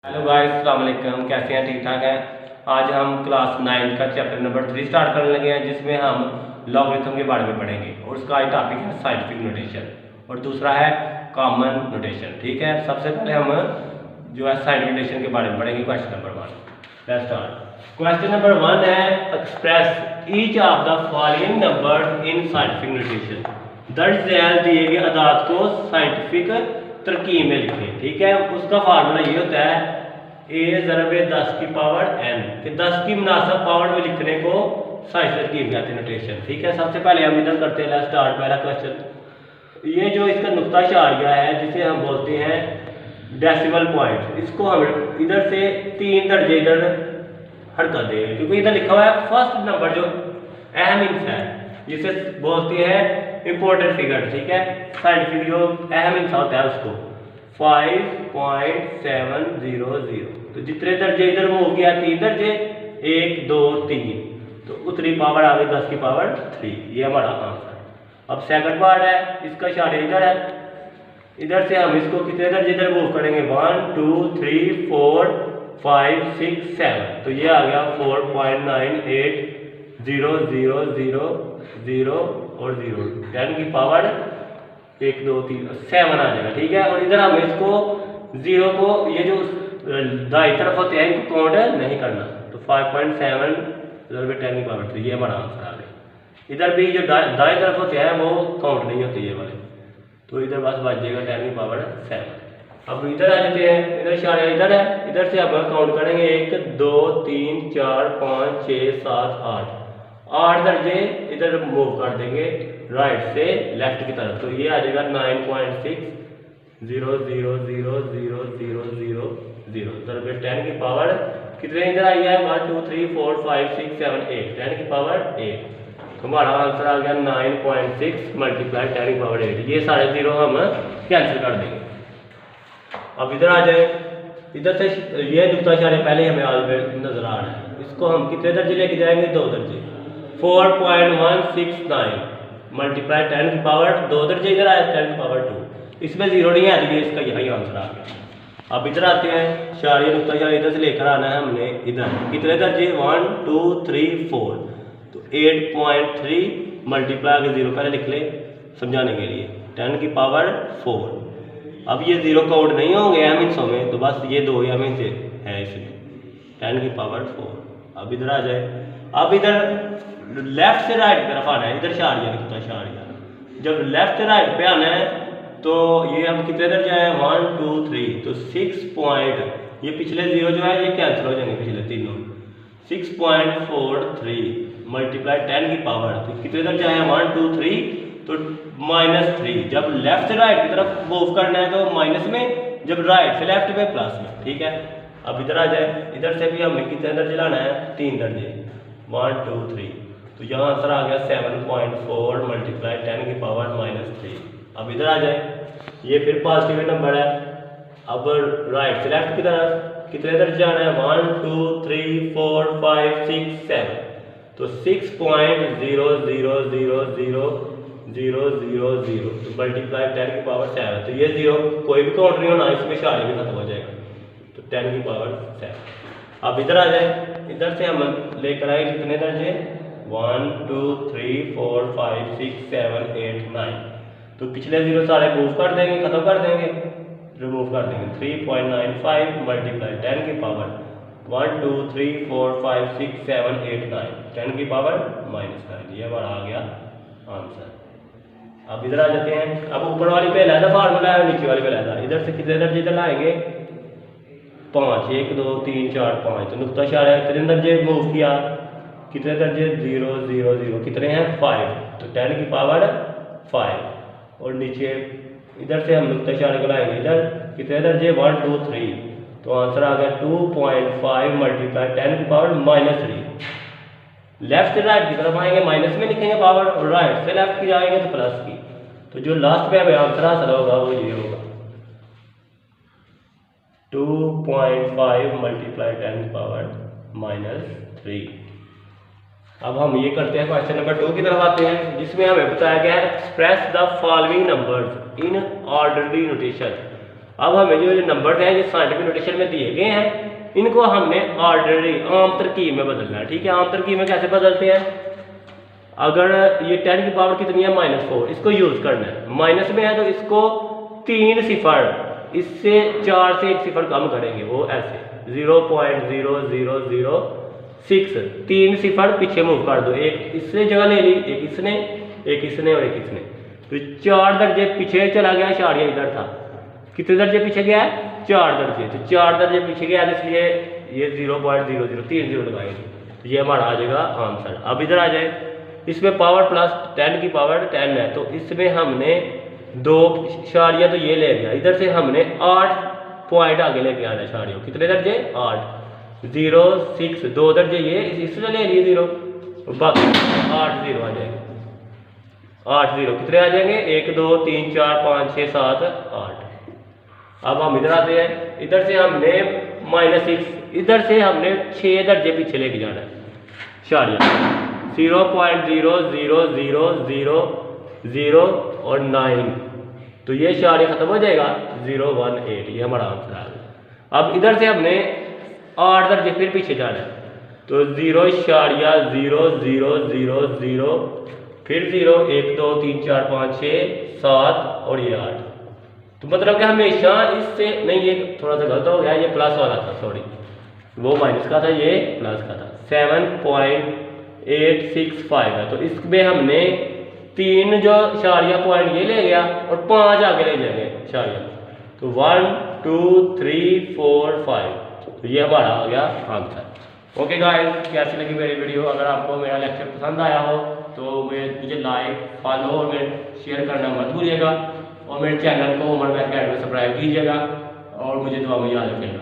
Hello guys, अस्सलाम वालेकुम। कैसे हैं? ठीक ठाक हैं। आज हम क्लास 9 का चैप्टर नंबर 3 स्टार्ट करने लगे हैं, जिसमें हम लॉगरिथम के बारे में पढ़ेंगे और उसका आज टॉपिक है साइंटिफिक नोटेशन और दूसरा है कॉमन नोटेशन। ठीक है, सबसे पहले हम जो है साइंटिफिक नोटेशन के बारे में पढ़ेंगे। Question number 1, let's start. Question number 1 है express each of the following numbers in scientific notation. दर्ज झैल दिए गए अदाद को साइंटिफिक तरकीब में लिखे। ठीक है, उसका फार्मूला ये होता है a ज़रब 10 की पावर n कि 10 की मुनासिब पावर में लिखने को साइंटिफिक तरकीब कहते हैं, नोटेशन। ठीक है, सबसे पहले हम इधर करते हैं स्टार्ट। पहला क्वेश्चन, ये जो इसका नुक्ता इशारिया है जिसे हम बोलते हैं डेसिमल पॉइंट, इसको हम इधर से 3 दर्जे इधर हट कर देंगे, क्योंकि इधर लिखा हुआ है फर्स्ट नंबर जो अहम इंच है जिसे बोलते हैं इंपॉर्टेंट फिगर। ठीक है, साइंटिफिक जो अहम इंच होता है उसको 5.700। तो जितने दर्जे इधर मूव किया 3 दर्जे, 1 2 3, तो उतनी पावर आ गई 10 की पावर 3। ये हमारा आंसर। अब सेकंड पार्ट है, इसका इशारा इधर है, इधर से हम इसको कितने दर्जे इधर मूव करेंगे 1 2 3 4 5 6 7। तो ये आ गया 4.980000 और 0, 10 की पावर 1 2 3 7 आ जाएगा। ठीक है, और इधर हम इसको 0 को ये जो दाई तरफ होते हैं इनको काउंट नहीं करना, तो 5.7 10 की पावर 3, ये हमारा आंसर आ गया। इधर भी जो दाई तरफ होते हैं वो काउंट नहीं होते ये वाले, तो इधर बस बच जाएगा 10 की पावर 7। अब इधर आ जाते हैं, इधर इशारा इधर है, इधर से हम काउंट करेंगे 1 2 3 4 5 6 7 8 दर्जे इधर मूव कर देंगे राइट से लेफ्ट की तरफ, तो ये आ जाएगा 9.60000000 दरब 10 की पावर कितने इधर आई है 1 2 3 4 5 6 7 8, 10 की पावर 8। तो हमारा आंसर आ गया 9.6 मल्टीप्लाई 10 की पावर 8। ये सारे जीरो हम कैंसिल कर देंगे। अब इधर आ जाए, इधर से ये नुक्ता इशारे पहले हमें ऑलरेडी नजर आ रहा है, इसको हम कितने दर्जे लेके जाएंगे 2 दर्जे, 4.169 मल्टीप्लाई 10 की पावर 2 दर्जे इधर आया 10 की पावर 2, इसमें जीरो नहीं है तो ये इसका यही आंसर आ गया। अब इधर आते हैं, इशारे नुक्ता इशारा इधर से लेकर आना है हमने, इधर कितने दर्जे 1 2 3 4, तो 8.3 मल्टीप्लाई के 0 पहले लिख ले समझाने के लिए 10 की पावर 4। अब ये 0 काउंट नहीं होंगे एम इंचों में, तो बस ये 2 एम इंच है इसमें 10 की पावर 4। अब इधर आ जाए, अब इधर लेफ्ट से राइट तरफ आना है, इधर इशारिया लिखता है इशारिया, जब लेफ्ट से राइट पे आना है तो ये हम कितने दर्जे हैं 1 2 3, तो 6 पॉइंट, ये पिछले 0 जो है ये कैंसिल हो जाएंगे पिछले तीनों, 6.43 मल्टीप्लाई 10 की पावर, तो कितने दर्जे आए 1 2 3, तो -3। जब लेफ्ट से राइट की तरफ मूव करना है तो माइनस में, जब राइट से लेफ्ट में प्लस में। ठीक है, अब इधर आ जाए, इधर से भी हमें कितने दर्जे लाना है 3 दर्जे 1 2 3, तो यहाँ आंसर आ गया 7.4 मल्टीप्लाई 10 की पावर -3। अब इधर आ जाए, ये फिर पॉजिटिव नंबर है, अब राइट से लेफ्ट की तरफ कितने दर्जे जाना है 1 2 3 4 5 6 7, तो 6.000000, तो मल्टीप्लाई 10 की पावर 7, तो ये 0 कोई भी काउंट नहीं होना, इसमें इशारे भी खत्म हो जाएगा, तो 10 की पावर 7। अब इधर आ जाए, इधर से हम लेकर आए कितने दर्जे 1 2 3 4 5 6 7 8 9, तो पिछले 0 सारे मूव कर देंगे, खत्म कर देंगे, रिमूव कर देंगे, 3.95 मल्टीप्लाई 10 की पावर 1 2 3 4 5 6 7 8 9, 10 की पावर -9, ये हमारा आ गया आंसर। अब इधर आ जाते हैं, अब ऊपर वाली पे अलग फार्मूला है, नीचे वाली पे अलग, इधर से कितने दर्जे इधर लाएंगे 5 1 2 3 4 5, तो नुक्ता इशारा कितने दर्जे मूव किया, कितने दर्जे 0 0 0, कितने हैं 5, तो 10 की पावर 5, और नीचे इधर से हम नुक्ता इशारे को लाएंगे, इधर कितने दर्जे 1 2 3, तो आंसर आ गया 2.5 मल्टीप्लाई 10 की पावर -3। लेफ्ट से राइट की तरफ आएंगे माइनस में लिखेंगे पावर, और राइट से लेफ्ट की जाएंगे तो प्लस की, तो जो लास्ट पे हमें आंसर हासिल होगा वो ये होगा 2.5 मल्टीप्लाई 10 की पावर -3। अब हम ये करते हैं क्वेश्चन नंबर 2 की तरफ आते हैं, जिसमें हमें बताया गया है express the following numbers in orderly notation. अब हमें जो नंबर हैं जो साइंटिफिक नोटेशन में दिए गए हैं, इनको हमने ऑर्डिनरी आम तरकीब में बदलना है। ठीक है, आम तरकीब में कैसे बदलते हैं? अगर ये 10 की पावर कितनी है -4, इसको यूज़ करना है। माइनस में है तो इसको 3 सिफर, इससे 4 से 1 सिफर कम करेंगे, वो ऐसे 0.0006, 3 सिफर पीछे मूव कर दो, एक इसने जगह ले ली, एक इसने और एक इसने, तो 4 दर्जे पीछे चला गया, इशारिया इधर था। कितने दर्जे पीछे गया है? 4 दर्जे। तो 4 दर्जे पीछे गया, इसलिए ये 0.0030 लगाएंगे, तो ये हमारा आ जाएगा आंसर। अब इधर आ जाए, इसमें पावर प्लस 10 की पावर 10 है, तो इसमें हमने 2 इशारिया तो ये ले गया, इधर से हमने 8 पॉइंट आगे लेके आना इशारियों। कितने दर्जे? 8, 0, 6, 2 दर्जे ये इसने ले लिए 0, बाकी 8 0 आ जाएंगे। 8 0 कितने आ जाएंगे? 1 2 3 4 5 6 7 8। अब हम इधर आते हैं, इधर से हमने -6, इधर से हमने 6 दर्जे पीछे लेके जाना है इशारिया, 0.0000 और 9, तो ये इशारिया खत्म हो जाएगा 018, ये हमारा आंसर आ गया। अब इधर से हमने 8 दर्जे फिर पीछे जाना है, तो 0.0000, फिर 0 1 2 3 4 5 6 7 और ये 8। तो मतलब कि हमेशा इससे नहीं, ये थोड़ा सा गलत हो गया, ये प्लस वाला था, सॉरी, वो माइनस का था, ये प्लस का था। 7.865 है, तो इसमें हमने 3 जो इशारिया पॉइंट ये ले गया और 5 आगे ले जाएंगे इशारिया, तो 1 2 3 4 5, तो ये हमारा आ गया आंसर। ओके गाइस, कैसी लगी मेरी वीडियो? अगर आपको मेरा लेक्चर पसंद आया हो तो मुझे लाइक, फॉलो और शेयर करना मत भूलिएगा, और मेरे चैनल को उमर मैथ अकेडमी सब्सक्राइब कीजिएगा, और मुझे दुआ में याद रखिएगा।